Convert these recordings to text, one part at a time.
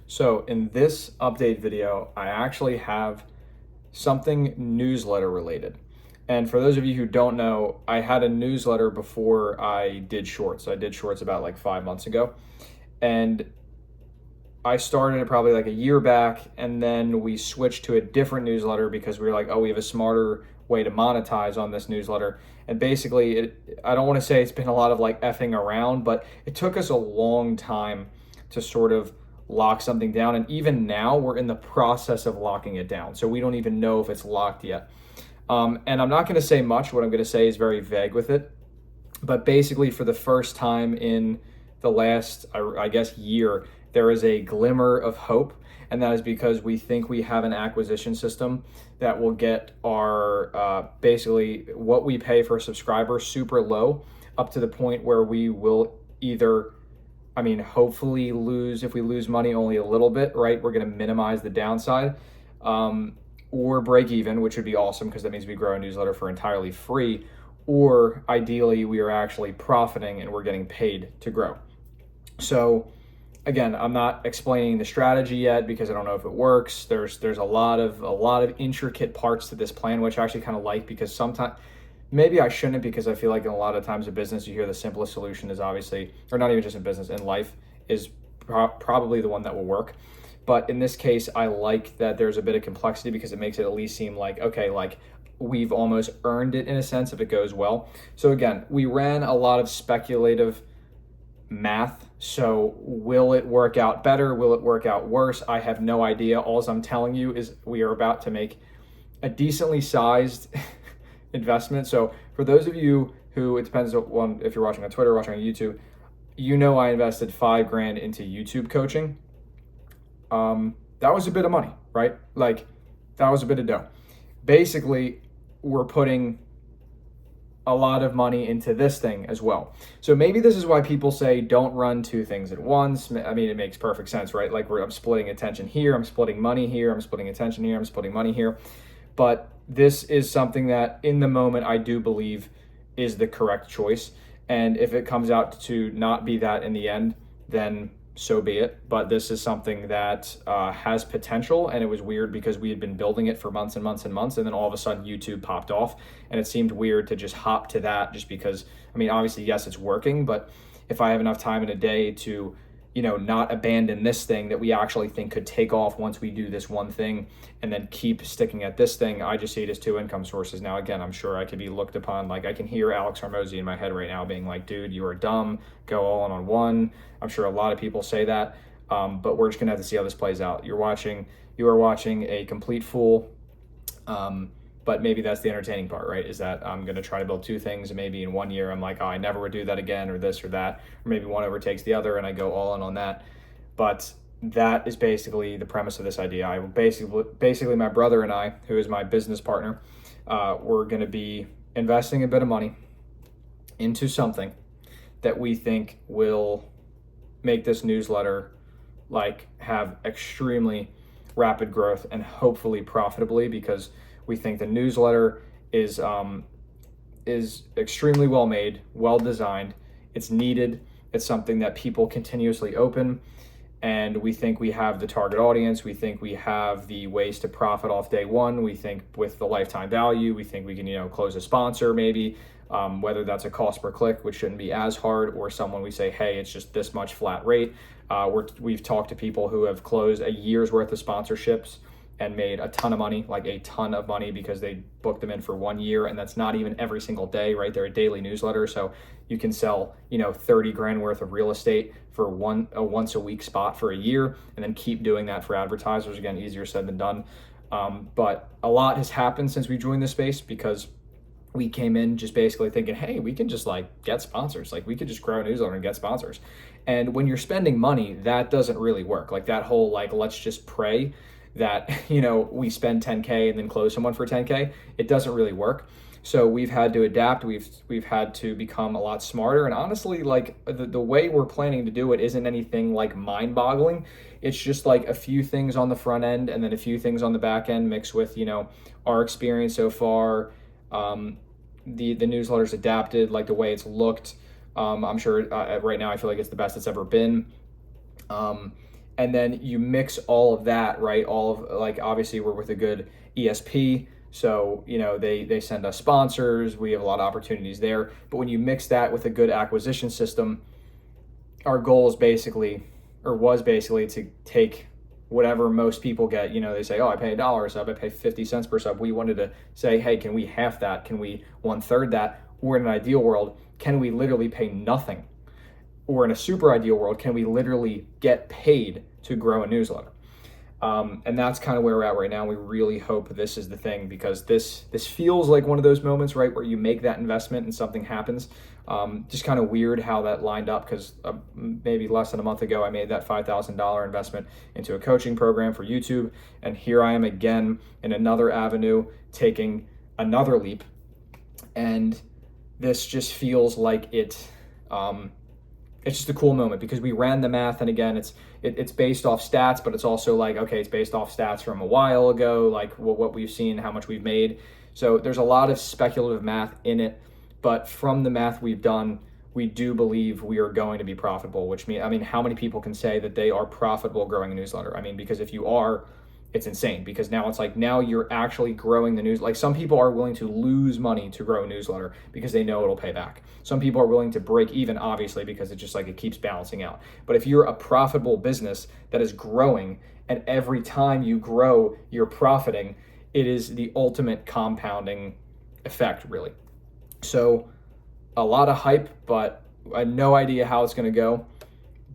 So in this update video, I actually have something newsletter related. And for those of you who don't know, I had a newsletter before I did shorts. I did shorts about like 5 months ago. And I started it probably like a year back, and then we switched to a different newsletter because we were like, oh, we have a smarter way to monetize on this newsletter. And basically, I don't want to say it's been a lot of like effing around, but it took us a long time to sort of lock something down. And even now, we're in the process of locking it down. So we don't even know if it's locked yet. And I'm not going to say much. What I'm going to say is very vague with it. But basically, for the first time in the last, I guess, year, there is a glimmer of hope. And that is because we think we have an acquisition system that will get our basically what we pay for a subscriber super low, up to the point where we will either, hopefully lose, if we lose money, only a little bit, right? We're going to minimize the downside, or break even, which would be awesome because that means we grow a newsletter for entirely free. Or ideally, we are actually profiting and we're getting paid to grow. So again, I'm not explaining the strategy yet because I don't know if it works. There's a lot of intricate parts to this plan, which I actually kind of like, because sometimes maybe I shouldn't, because I feel like in a lot of times in business you hear the simplest solution is obviously, or not even just in business, in life, is probably the one that will work. But in this case, I like that there's a bit of complexity because it makes it at least seem like, okay, like we've almost earned it in a sense if it goes well. So again, we ran a lot of speculative math. So will it work out better? Will it work out worse? I have no idea. All I'm telling you is we are about to make a decently sized investment. So for those of you who, it depends on if you're watching on Twitter, watching on YouTube, I invested $5,000 into YouTube coaching. That was a bit of money, right? Like, that was a bit of dough. Basically, we're putting a lot of money into this thing as well. So maybe this is why people say don't run two things at once. I mean, it makes perfect sense, right? Like, I'm splitting attention here, I'm splitting money here, I'm splitting attention here, I'm splitting money here. But this is something that in the moment I do believe is the correct choice. And if it comes out to not be that in the end, then so be it. But this is something that has potential, and it was weird because we had been building it for months and months and months, and then all of a sudden YouTube popped off, and it seemed weird to just hop to that, just because, obviously, yes, it's working, but if I have enough time in a day to not abandon this thing that we actually think could take off once we do this one thing, and then keep sticking at this thing, I just see it as two income sources. Now, again, I'm sure I could be looked upon, like I can hear Alex Hormozy in my head right now being like, dude, you are dumb, go all in on one. I'm sure a lot of people say that, but we're just gonna have to see how this plays out. You are watching a complete fool. But maybe that's the entertaining part, right? Is that I'm going to try to build two things, and maybe in 1 year I'm like, oh, I never would do that again, or this or that, or maybe one overtakes the other and I go all in on that. But that is basically the premise of this idea. I basically my brother and I, who is my business partner, we're going to be investing a bit of money into something that we think will make this newsletter like have extremely rapid growth, and hopefully profitably, because we think the newsletter is extremely well made, well designed. It's needed. It's something that people continuously open, and we think we have the target audience. We think we have the ways to profit off day one. We think with the lifetime value, we think we can close a sponsor maybe, whether that's a cost per click, which shouldn't be as hard, or someone we say, hey, it's just this much flat rate. We've talked to people who have closed a year's worth of sponsorships and made a ton of money, like a ton of money, because they booked them in for 1 year, and that's not even every single day, right? They're a daily newsletter, so you can sell 30 grand worth of real estate for a once a week spot for a year, and then keep doing that for advertisers. Again, easier said than done. But a lot has happened since we joined this space, because we came in just basically thinking, hey, we can just get sponsors. Like, we could just grow a newsletter and get sponsors. And when you're spending money, that doesn't really work. Like, that whole let's just pray that we spend 10K and then close someone for 10K, it doesn't really work. So we've had to adapt. We've had to become a lot smarter, and honestly, the way we're planning to do it isn't anything mind-boggling. It's just a few things on the front end and then a few things on the back end, mixed with our experience so far. The newsletter's adapted, the way it's looked. I'm sure right now I feel like it's the best it's ever been. and then you mix all of that, right? All of, like, obviously we're with a good ESP, so they send us sponsors, we have a lot of opportunities there. But when you mix that with a good acquisition system, our goal is basically, or was basically, to take whatever most people get. They say, oh, I pay $1 a sub, I pay 50 cents per sub. We wanted to say, hey, can we half that? Can we 1/3 that? Or in an ideal world, can we literally pay nothing? Or in a super ideal world, can we literally get paid to grow a newsletter? And that's kind of where we're at right now. We really hope this is the thing, because this feels like one of those moments, right, where you make that investment and something happens. Just kind of weird how that lined up, because maybe less than a month ago, I made that $5,000 investment into a coaching program for YouTube. And here I am again in another avenue, taking another leap. And this just feels like it's just a cool moment, because we ran the math, and again, it's based off stats, but it's also like, okay, it's based off stats from a while ago, like what we've seen, how much we've made. So there's a lot of speculative math in it, but from the math we've done, we do believe we are going to be profitable, which means, how many people can say that they are profitable growing a newsletter? Because if you are, it's insane, because now it's like, now you're actually growing the news. Like, some people are willing to lose money to grow a newsletter because they know it'll pay back. Some people are willing to break even, obviously, because it's just like, it keeps balancing out. But if you're a profitable business that is growing, and every time you grow, you're profiting, it is the ultimate compounding effect, really. So a lot of hype, but I have no idea how it's going to go.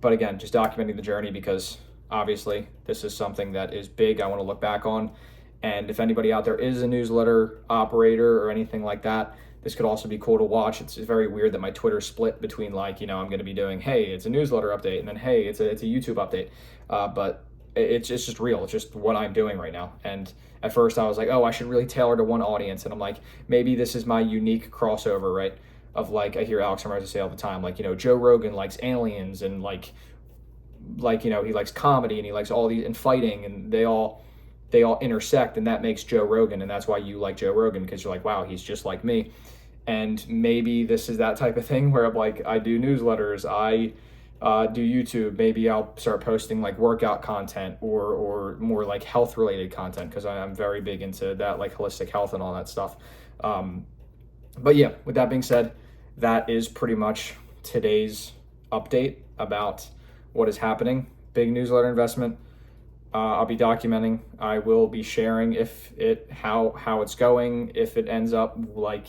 But again, just documenting the journey, because obviously this is something that is big, I want to look back on. And if anybody out there is a newsletter operator or anything like that, this could also be cool to watch. It's very weird that my Twitter split between, like, I'm going to be doing, hey, it's a newsletter update, and then, hey, it's a YouTube update. But it's just real. It's just what I'm doing right now. And at first I was like, oh, I should really tailor to one audience. And I'm like, maybe this is my unique crossover, right? Of, like, I hear Alex Hormozi say all the time, like, Joe Rogan likes aliens, and like he likes comedy, and he likes all these, and fighting, and they all intersect, and that makes Joe Rogan. And that's why you like Joe Rogan, because you're like, wow, he's just like me. And maybe this is that type of thing where I'm like, I do newsletters, I do YouTube, maybe I'll start posting like workout content or more like health related content, because I'm very big into that, like holistic health and all that stuff. But yeah, with that being said, that is pretty much today's update about what is happening. Big newsletter investment. I'll be documenting. I will be sharing how it's going, if it ends up like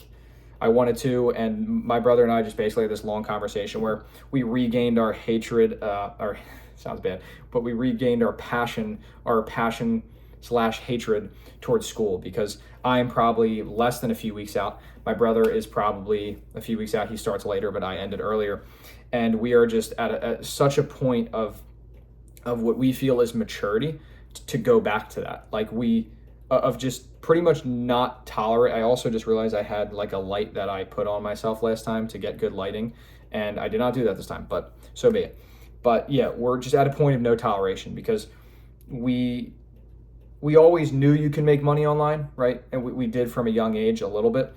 I wanted to. And my brother and I just basically had this long conversation where we regained our hatred, or sounds bad, but we regained our passion / hatred towards school, because I am probably less than a few weeks out. My brother is probably a few weeks out. He starts later, but I ended earlier. And we are just at such a point of what we feel is maturity to go back to that. Like, of just pretty much not tolerate. I also just realized I had like a light that I put on myself last time to get good lighting, and I did not do that this time, but so be it. But yeah, we're just at a point of no toleration, because we always knew you can make money online, right? And we did from a young age a little bit,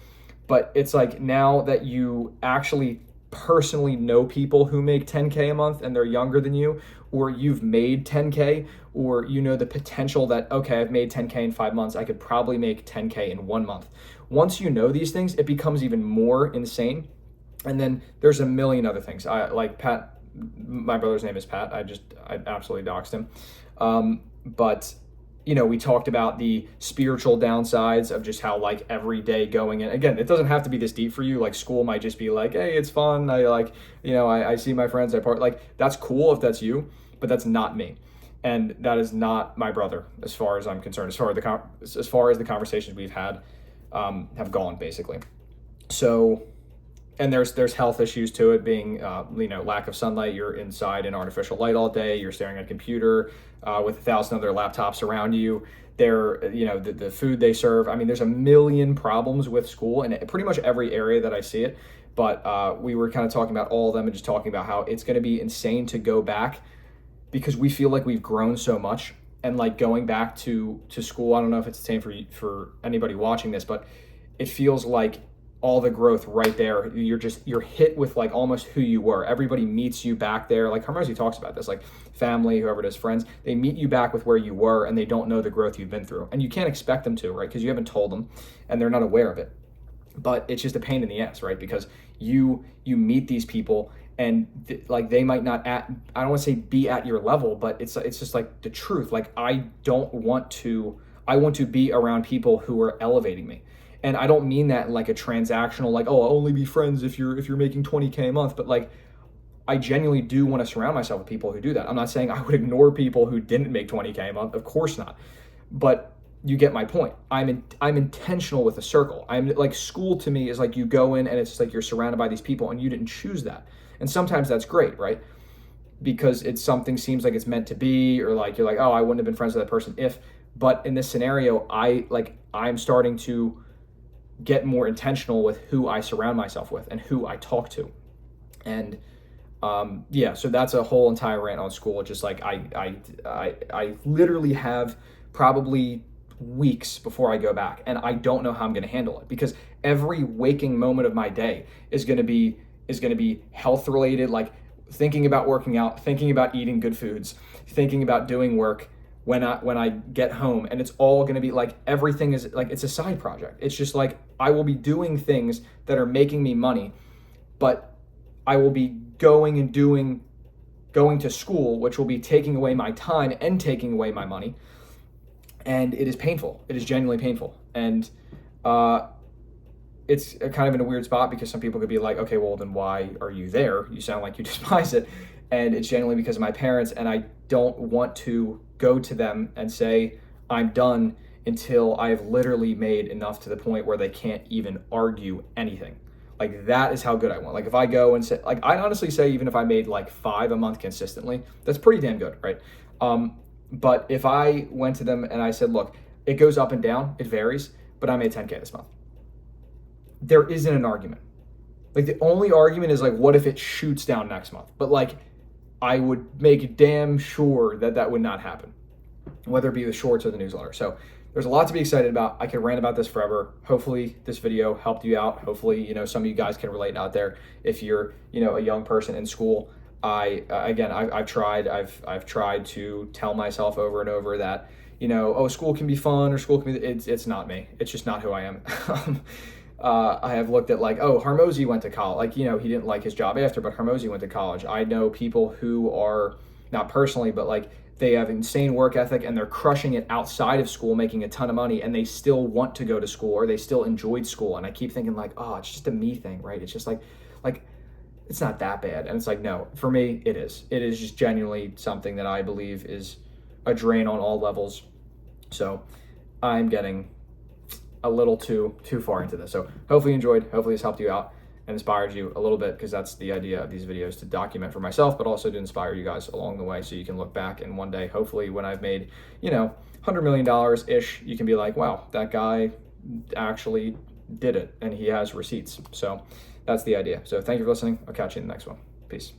but it's like, now that you actually personally know people who make 10K a month and they're younger than you, or you've made 10K, or the potential that, okay, I've made 10K in 5 months, I could probably make 10K in 1 month. Once you know these things, it becomes even more insane. And then there's a million other things. I like Pat, my brother's name is Pat. I absolutely doxed him. But we talked about the spiritual downsides of just how, like, every day going in, again, it doesn't have to be this deep for you. Like, school might just be like, hey, it's fun. I see my friends, I part, like, that's cool if that's you, but that's not me. And that is not my brother, as far as I'm concerned, as far as the conversations we've had have gone, basically. So, and there's health issues to it, being lack of sunlight. You're inside in artificial light all day. You're staring at a computer with 1,000 other laptops around you. The food they serve. There's a million problems with school, and pretty much every area that I see it. But we were kind of talking about all of them, and just talking about how it's going to be insane to go back, because we feel like we've grown so much. And like, going back to school, I don't know if it's the same for anybody watching this, but it feels like all the growth right there. You're hit with like almost who you were. Everybody meets you back there. Like Hormozi talks about this, like family, whoever it is, friends, they meet you back with where you were and they don't know the growth you've been through. And you can't expect them to, right? Because you haven't told them and they're not aware of it. But it's just a pain in the ass, right? Because you meet these people and like they might not I don't want to say be at your level, but it's just like the truth. Like I want to be around people who are elevating me. And I don't mean that like a transactional, like, oh, I'll only be friends if you're making 20K a month. But like, I genuinely do want to surround myself with people who do that. I'm not saying I would ignore people who didn't make 20K a month. Of course not. But you get my point. I'm intentional with a circle. I'm like, school to me is like you go in and it's like you're surrounded by these people and you didn't choose that. And sometimes that's great, right? Because it's something seems like it's meant to be, or like you're like, oh, I wouldn't have been friends with that person if. But in this scenario, I'm starting to get more intentional with who I surround myself with and who I talk to. And so that's a whole entire rant on school. Just like I literally have probably weeks before I go back, and I don't know how I'm going to handle it, because every waking moment of my day is going to be health related, like thinking about working out, thinking about eating good foods, thinking about doing work when I get home. And it's all going to be like, everything is like, it's a side project. It's just like, I will be doing things that are making me money, but I will be going to school, which will be taking away my time and taking away my money. And it is painful. It is genuinely painful. And it's kind of in a weird spot, because some people could be like, okay, well, then why are you there? You sound like you despise it. And it's genuinely because of my parents, and I don't want to go to them and say I'm done until I've literally made enough to the point where they can't even argue anything. Like, that is how good I want. Like, if I go and say, like, I'd honestly say even if I made like 5 a month consistently, that's pretty damn good, right? But if I went to them and I said, look, it goes up and down, it varies, but I made 10K this month, there isn't an argument. Like, the only argument is like, what if it shoots down next month? But like, I would make damn sure that would not happen, whether it be the shorts or the newsletter. So there's a lot to be excited about. I could rant about this forever. Hopefully this video helped you out. Hopefully, some of you guys can relate out there. If you're, a young person in school, I've tried to tell myself over and over that, school can be fun, or school can be, it's not me. It's just not who I am. I have looked at like, oh, Hormozi went to college. Like, he didn't like his job after, but Hormozi went to college. I know people who are, not personally, but like, they have insane work ethic and they're crushing it outside of school, making a ton of money, and they still want to go to school, or they still enjoyed school. And I keep thinking like, oh, it's just a me thing, right? It's just like it's not that bad. And it's like, no, for me, it is. It is just genuinely something that I believe is a drain on all levels. So I'm getting a little too far into this. So hopefully you enjoyed, hopefully this helped you out and inspired you a little bit, because that's the idea of these videos, to document for myself, but also to inspire you guys along the way, so you can look back and one day, hopefully when I've made, $100 million-ish, you can be like, wow, that guy actually did it and he has receipts. So that's the idea. So thank you for listening. I'll catch you in the next one. Peace.